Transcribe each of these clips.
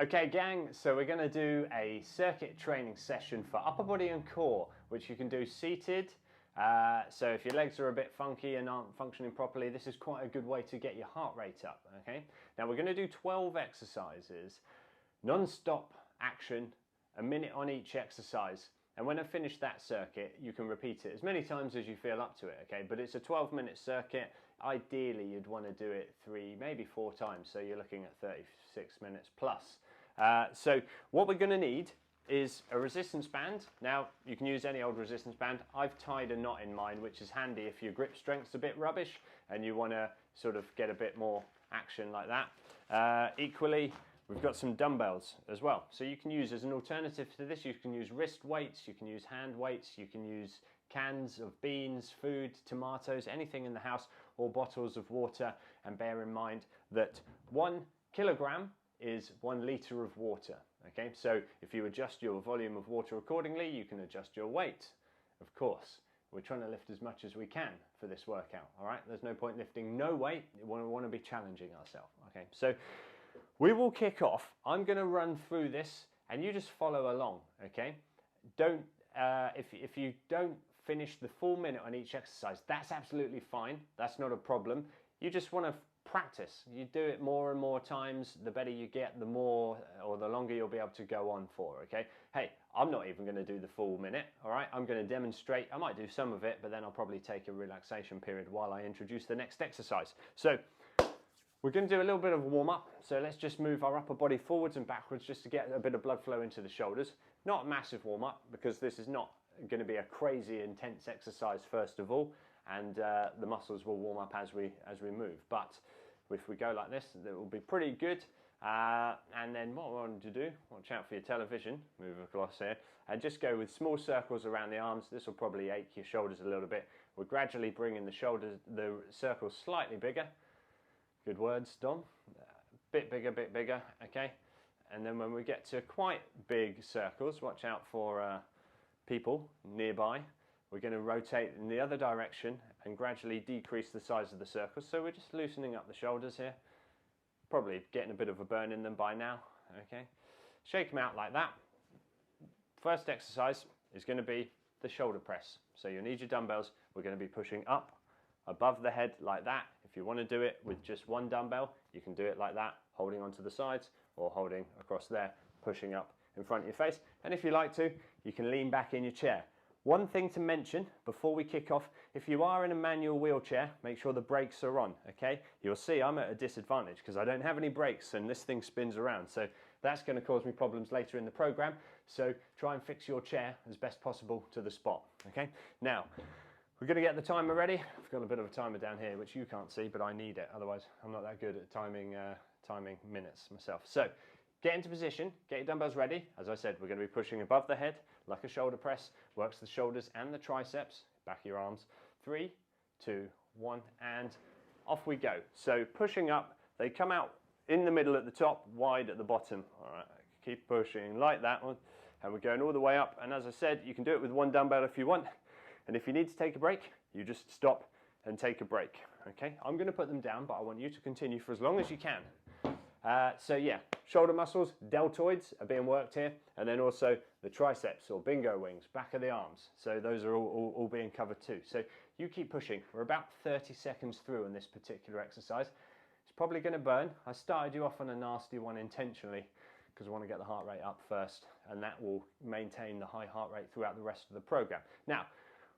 Okay gang, so we're going to do a circuit training session for upper body and core, which you can do seated. So if your legs are a bit funky and aren't functioning properly, this is quite a good way to get your heart rate up. Okay. Now we're going to do 12 exercises, non-stop action, a minute on each exercise. And when I finish that circuit, you can repeat it as many times as you feel up to it, okay? But it's a 12-minute circuit. Ideally, you'd want to do it 3, maybe 4 times, so you're looking at 36 minutes plus. So what we're going to need is a resistance band. Now, you can use any old resistance band. I've tied a knot in mine, which is handy if your grip strength's a bit rubbish and you want to sort of get a bit more action like that. Equally, we've got some dumbbells as well. So you can use, as an alternative to this, you can use wrist weights, you can use hand weights, you can use cans of beans, food, tomatoes, anything in the house, or bottles of water. And bear in mind that 1 kilogram is 1 litre of water. Okay, so if you adjust your volume of water accordingly, you can adjust your weight. Of course, we're trying to lift as much as we can for this workout. All right, there's no point lifting no weight. We want to be challenging ourselves. Okay, so we will kick off. I'm going to run through this and you just follow along, okay? Don't, if you don't finish the full minute on each exercise, that's absolutely fine. That's not a problem. You just want to practice. You do it more and more times, the better you get, the more or the longer you'll be able to go on for, okay? Hey, I'm not even going to do the full minute, all right? I'm going to demonstrate. I might do some of it, but then I'll probably take a relaxation period while I introduce the next exercise. So we're going to do a little bit of a warm-up, so let's just move our upper body forwards and backwards just to get a bit of blood flow into the shoulders. Not a massive warm-up, because this is not going to be a crazy intense exercise first of all, and the muscles will warm up as we move. But if we go like this, it will be pretty good. And then what we want to do, watch out for your television, move across here, and just go with small circles around the arms. This will probably ache your shoulders a little bit. We're gradually bringing the circles slightly bigger. Good words, Dom. Bit bigger, okay? And then when we get to quite big circles, watch out for people nearby. We're going to rotate in the other direction and gradually decrease the size of the circles. So we're just loosening up the shoulders here. Probably getting a bit of a burn in them by now, okay? Shake them out like that. First exercise is going to be the shoulder press. So you'll need your dumbbells. We're going to be pushing up above the head like that. If you want to do it with just 1 dumbbell, you can do it like that, holding onto the sides or holding across there, pushing up in front of your face. And if you like to, you can lean back in your chair. One thing to mention before we kick off, if you are in a manual wheelchair, make sure the brakes are on, okay? You'll see I'm at a disadvantage because I don't have any brakes and this thing spins around. So that's going to cause me problems later in the program. So try and fix your chair as best possible to the spot, okay? Now, we're going to get the timer ready. I've got a bit of a timer down here, which you can't see, but I need it. Otherwise, I'm not that good at timing minutes myself. So get into position, get your dumbbells ready. As I said, we're going to be pushing above the head like a shoulder press. Works the shoulders and the triceps, back of your arms. 3, 2, 1, and off we go. So pushing up, they come out in the middle at the top, wide at the bottom. All right, keep pushing like that one. And we're going all the way up. And as I said, you can do it with 1 dumbbell if you want. And if you need to take a break, you just stop and take a break, okay? I'm going to put them down, but I want you to continue for as long as you can. So yeah, shoulder muscles, deltoids are being worked here, and then also the triceps or bingo wings, back of the arms. So those are all being covered too. So you keep pushing. We're about 30 seconds through in this particular exercise. It's probably going to burn. I started you off on a nasty one intentionally because I want to get the heart rate up first, and that will maintain the high heart rate throughout the rest of the program. Now,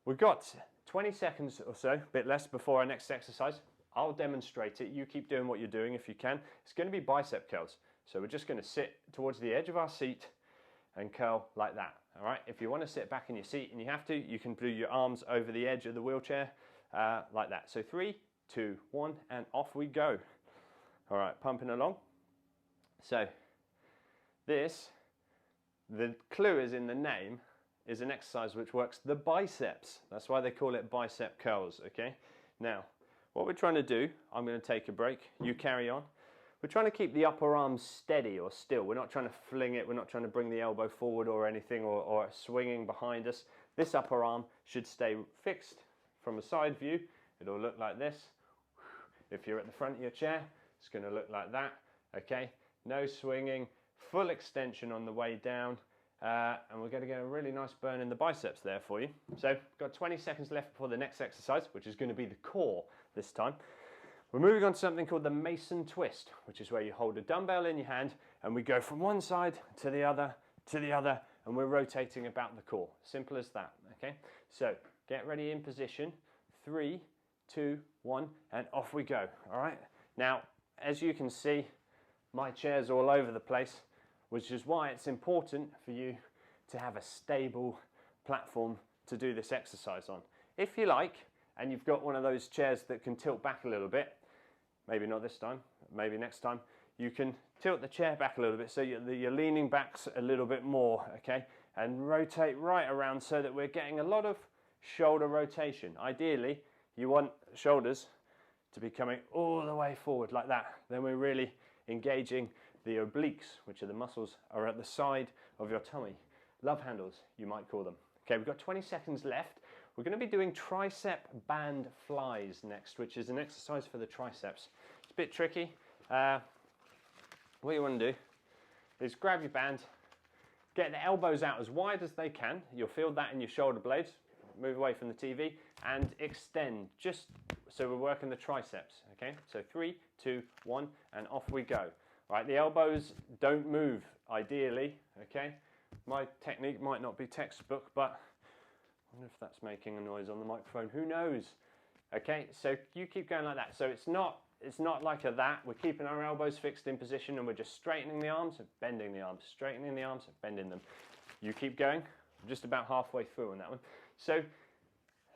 we've got 20 seconds or so, a bit less before our next exercise. I'll demonstrate it. You keep doing what you're doing if you can. It's going to be bicep curls. So we're just going to sit towards the edge of our seat and curl like that. All right. If you want to sit back in your seat and you have to, you can put your arms over the edge of the wheelchair like that. So 3, 2, 1, and off we go. All right, pumping along. So this, the clue is in the name, is an exercise which works the biceps. That's why they call it bicep curls, okay? Now, what we're trying to do, I'm going to take a break, you carry on. We're trying to keep the upper arm steady or still. We're not trying to fling it, we're not trying to bring the elbow forward or anything or swinging behind us. This upper arm should stay fixed from a side view. It'll look like this. If you're at the front of your chair, it's going to look like that, okay? No swinging, full extension on the way down, and we're going to get a really nice burn in the biceps there for you. So got 20 seconds left before the next exercise, which is going to be the core this time. We're moving on to something called the Mason twist, which is where you hold a dumbbell in your hand and we go from one side to the other, and we're rotating about the core. Simple as that, okay? So get ready in position, 3, 2, 1, and off we go, all right? Now, as you can see, my chair's all over the place, which is why it's important for you to have a stable platform to do this exercise on. If you like, and you've got one of those chairs that can tilt back a little bit, maybe not this time, maybe next time, you can tilt the chair back a little bit so you're leaning back a little bit more, okay? And rotate right around so that we're getting a lot of shoulder rotation. Ideally, you want shoulders to be coming all the way forward like that. Then we're really engaging the obliques, which are the muscles are at the side of your tummy. Love handles, you might call them. Okay, we've got 20 seconds left. We're going to be doing tricep band flies next, which is an exercise for the triceps. It's a bit tricky. What you want to do is grab your band, get the elbows out as wide as they can. You'll feel that in your shoulder blades. Move away from the TV and extend, just so we're working the triceps, okay? So 3, 2, 1, and off we go. Right, the elbows don't move, ideally, okay? My technique might not be textbook, but I wonder if that's making a noise on the microphone. Who knows? Okay, so you keep going like that. So it's not like that. We're keeping our elbows fixed in position and we're just straightening the arms and bending the arms, straightening the arms and bending them. You keep going. I'm just about halfway through on that one. So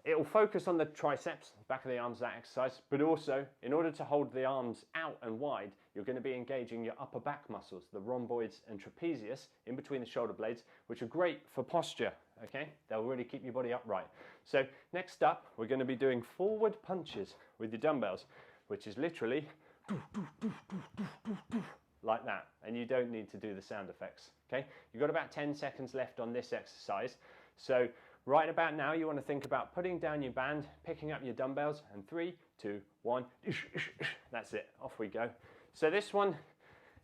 it will focus on the triceps, back of the arms, that exercise, but also in order to hold the arms out and wide, you're going to be engaging your upper back muscles, the rhomboids and trapezius in between the shoulder blades, which are great for posture, okay? They'll really keep your body upright. So next up, we're going to be doing forward punches with your dumbbells, which is literally like that. And you don't need to do the sound effects, okay? You've got about 10 seconds left on this exercise. So right about now, you want to think about putting down your band, picking up your dumbbells, and 3, 2, 1, that's it, off we go. So this one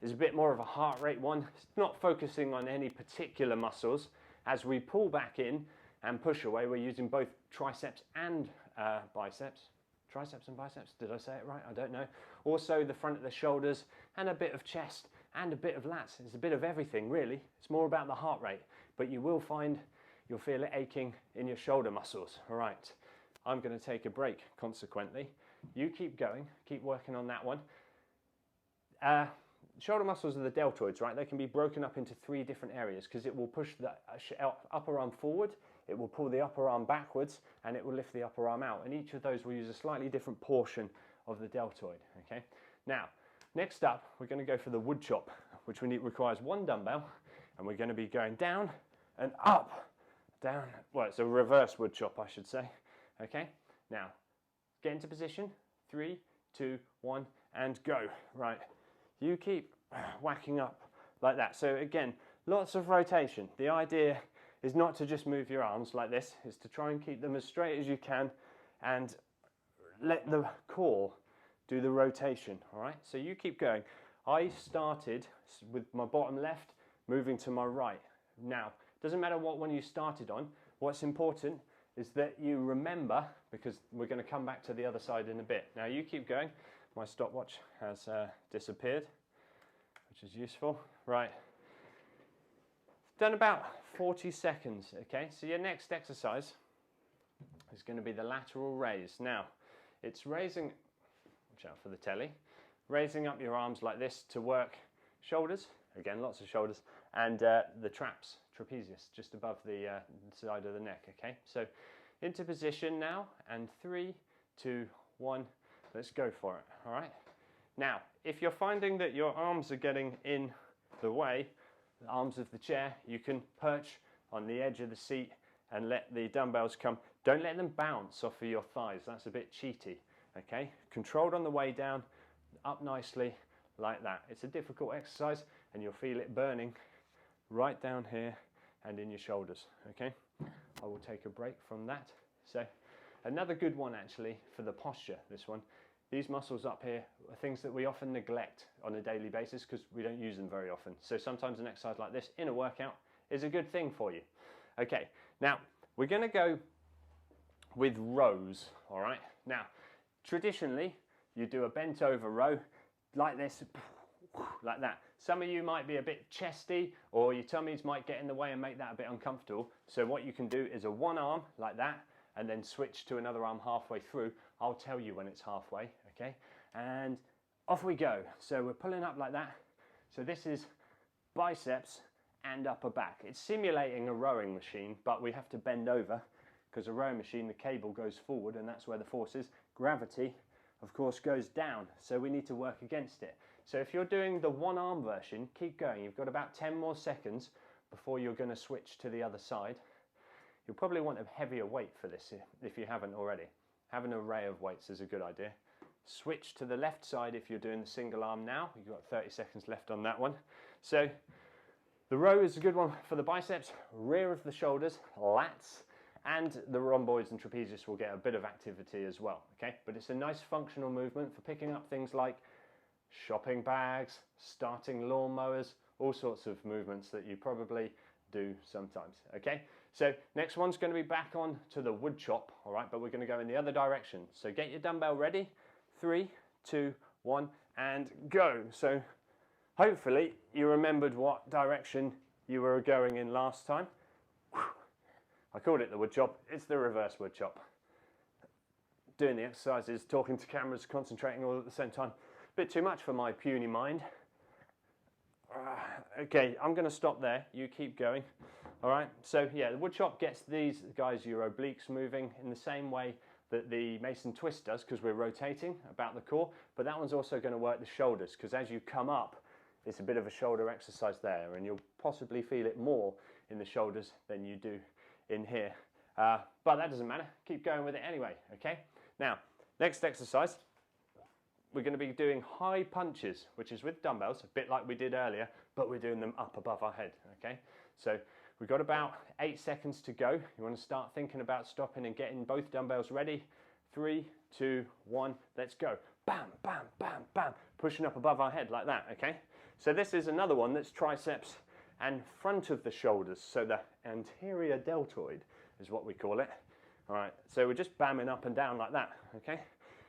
is a bit more of a heart rate one. It's not focusing on any particular muscles. As we pull back in and push away, we're using both triceps and biceps. Triceps and biceps, did I say it right? I don't know. Also the front of the shoulders and a bit of chest and a bit of lats. It's a bit of everything, really. It's more about the heart rate, but you will find you'll feel it aching in your shoulder muscles. All right, I'm going to take a break consequently. You keep going, keep working on that one. Shoulder muscles are the deltoids, right? They can be broken up into 3 different areas because it will push the upper arm forward, it will pull the upper arm backwards, and it will lift the upper arm out. And each of those will use a slightly different portion of the deltoid, okay? Now, next up, we're going to go for the wood chop, which requires 1 dumbbell, and we're going to be going down and up, down. Well, it's a reverse wood chop, I should say, okay? Now, get into position, 3, 2, 1, and go. Right, you keep whacking up like that. So again, lots of rotation. The idea is not to just move your arms like this, it's to try and keep them as straight as you can and let the core do the rotation, all right? So you keep going. I started with my bottom left, moving to my right. Now, doesn't matter what one you started on, what's important is that you remember, because we're going to come back to the other side in a bit. Now you keep going. My stopwatch has disappeared, which is useful. Right. Done about 40 seconds, okay? So your next exercise is going to be the lateral raise. Now, it's raising, watch out for the telly, raising up your arms like this to work shoulders, again, lots of shoulders, and the trapezius, just above the side of the neck, okay? So into position now, and 3, 2, 1, let's go for it, all right? Now, if you're finding that your arms are getting in the way, the arms of the chair, you can perch on the edge of the seat and let the dumbbells come. Don't let them bounce off of your thighs, that's a bit cheaty, okay? Controlled on the way down, up nicely, like that. It's a difficult exercise and you'll feel it burning right down here and in your shoulders, okay? I will take a break from that. So another good one actually for the posture, this one, these muscles up here are things that we often neglect on a daily basis because we don't use them very often. So sometimes an exercise like this in a workout is a good thing for you. Okay, now we're going to go with rows, all right? Now, traditionally, you do a bent over row like this, like that. Some of you might be a bit chesty, or your tummies might get in the way and make that a bit uncomfortable. So what you can do is a one arm like that, and then switch to another arm halfway through. I'll tell you when it's halfway, okay? And off we go. So we're pulling up like that. So this is biceps and upper back. It's simulating a rowing machine, but we have to bend over because a rowing machine, the cable goes forward and that's where the force is. Gravity, of course, goes down. So we need to work against it. So if you're doing the one arm version, keep going. You've got about 10 more seconds before you're going to switch to the other side. You'll probably want a heavier weight for this if you haven't already. Have an array of weights is a good idea. Switch to the left side if you're doing the single arm now. You've got 30 seconds left on that one. So the row is a good one for the biceps, rear of the shoulders, lats, and the rhomboids and trapezius will get a bit of activity as well, okay? But it's a nice functional movement for picking up things like shopping bags, starting lawnmowers, all sorts of movements that you probably do sometimes, okay? So next one's going to be back on to the wood chop, all right, but we're going to go in the other direction. So get your dumbbell ready, 3, 2, 1, and go. So hopefully you remembered what direction you were going in last time. I called it the wood chop, it's the reverse wood chop. Doing the exercises, talking to cameras, concentrating all at the same time. Bit too much for my puny mind. Okay, I'm going to stop there, you keep going. All right, so yeah, the wood chop gets these guys, your obliques moving in the same way that the Mason twist does because we're rotating about the core, but that one's also going to work the shoulders because as you come up, it's a bit of a shoulder exercise there and you'll possibly feel it more in the shoulders than you do in here. But that doesn't matter, keep going with it anyway, okay? Now, next exercise, we're going to be doing high punches, which is with dumbbells, a bit like we did earlier, but we're doing them up above our head, okay? So we've got about 8 seconds to go. You want to start thinking about stopping and getting both dumbbells ready. 3, 2, 1, let's go. Bam, bam, bam, bam. Pushing up above our head like that, okay? So this is another one that's triceps and front of the shoulders. So the anterior deltoid is what we call it. All right, so we're just bamming up and down like that, okay?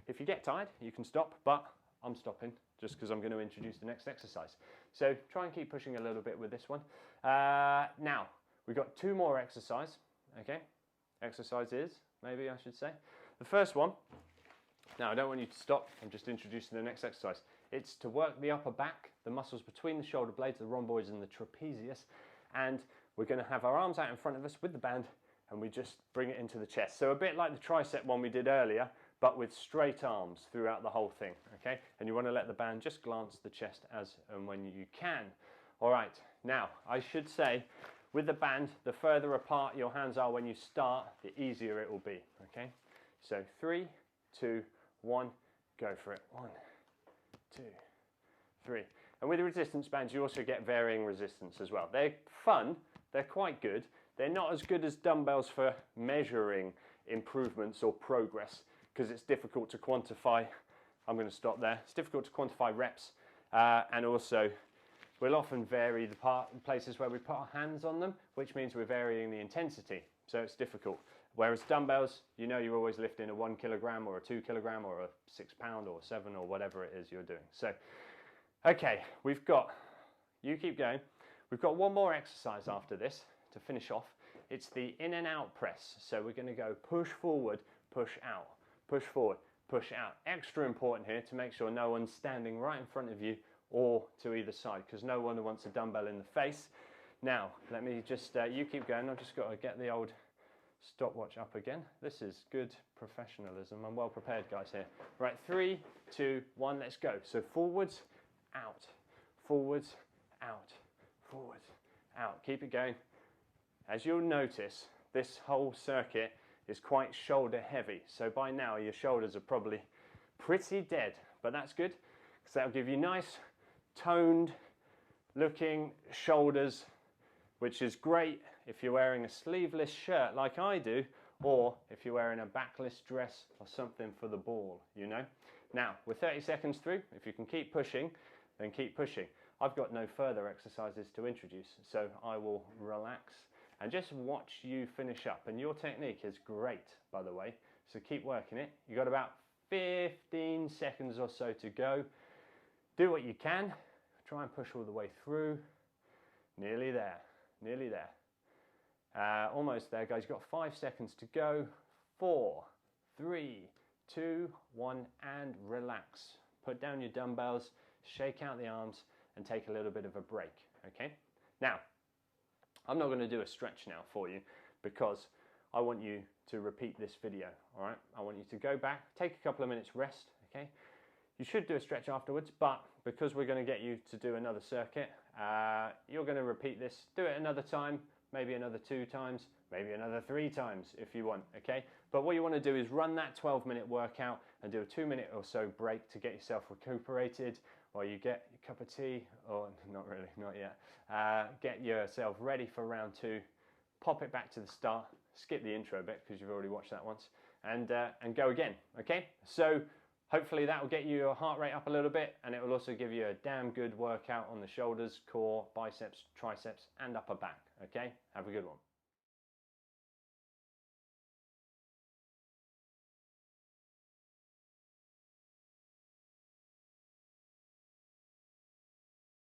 If you get tired, you can stop, but I'm stopping just because I'm going to introduce the next exercise. So try and keep pushing a little bit with this one. Now, we've got 2 more exercises, okay? Exercises, maybe I should say. The first one, now I don't want you to stop, I'm just introducing the next exercise. It's to work the upper back, the muscles between the shoulder blades, the rhomboids and the trapezius, and we're going to have our arms out in front of us with the band, and we just bring it into the chest. So a bit like the tricep one we did earlier, but with straight arms throughout the whole thing, okay? And you want to let the band just glance the chest as and when you can. All right, now I should say with the band, the further apart your hands are when you start, the easier it will be, okay? So 3, 2, 1, go for it. 1, 2, 3. And with the resistance bands, you also get varying resistance as well. They're fun, they're quite good. They're not as good as dumbbells for measuring improvements or progress because it's difficult to quantify. I'm going to stop there. It's difficult to quantify reps and also we'll often vary the places where we put our hands on them, which means we're varying the intensity. So it's difficult. Whereas dumbbells, you know you're always lifting a 1 kilogram or a 2 kilogram or a 6 pound or 7 or whatever it is you're doing. So, okay, we've got, you keep going. We've got one more exercise after this to finish off. It's the in and out press. So we're going to go push forward, push out, push forward, push out. Extra important here to make sure no one's standing right in front of you or to either side because no one wants a dumbbell in the face. Now, let me just, you keep going. I've just got to get the old stopwatch up again. This is good professionalism. I'm well prepared, guys, here. Right, 3, 2, 1, let's go. So forwards, out, forwards, out, forwards, out. Keep it going. As you'll notice, this whole circuit is quite shoulder heavy. So by now your shoulders are probably pretty dead, but that's good because that'll give you nice toned looking shoulders, which is great if you're wearing a sleeveless shirt like I do, or if you're wearing a backless dress or something for the ball, you know. Now, we're 30 seconds through. If you can keep pushing, then keep pushing. I've got no further exercises to introduce, so I will relax and just watch you finish up. And your technique is great, by the way, so keep working it. You've got about 15 seconds or so to go. Do what you can. Try and push all the way through. Nearly there, nearly there. Almost there, guys. You've got 5 seconds to go. 4, 3, 2, 1, and relax. Put down your dumbbells, shake out the arms, and take a little bit of a break, okay? Now, I'm not going to do a stretch now for you because I want you to repeat this video, all right? I want you to go back, take a couple of minutes rest, okay? You should do a stretch afterwards, but because we're going to get you to do another circuit, you're going to repeat this, do it another time, maybe another 2 times, maybe another 3 times if you want, okay? But what you want to do is run that 12-minute workout and do a 2-minute or so break to get yourself recuperated, while you get your cup of tea, or not really, not yet. Get yourself ready for round 2, pop it back to the start, skip the intro bit because you've already watched that once, and go again, okay? So hopefully that will get your heart rate up a little bit, and it will also give you a damn good workout on the shoulders, core, biceps, triceps, and upper back, okay? Have a good one.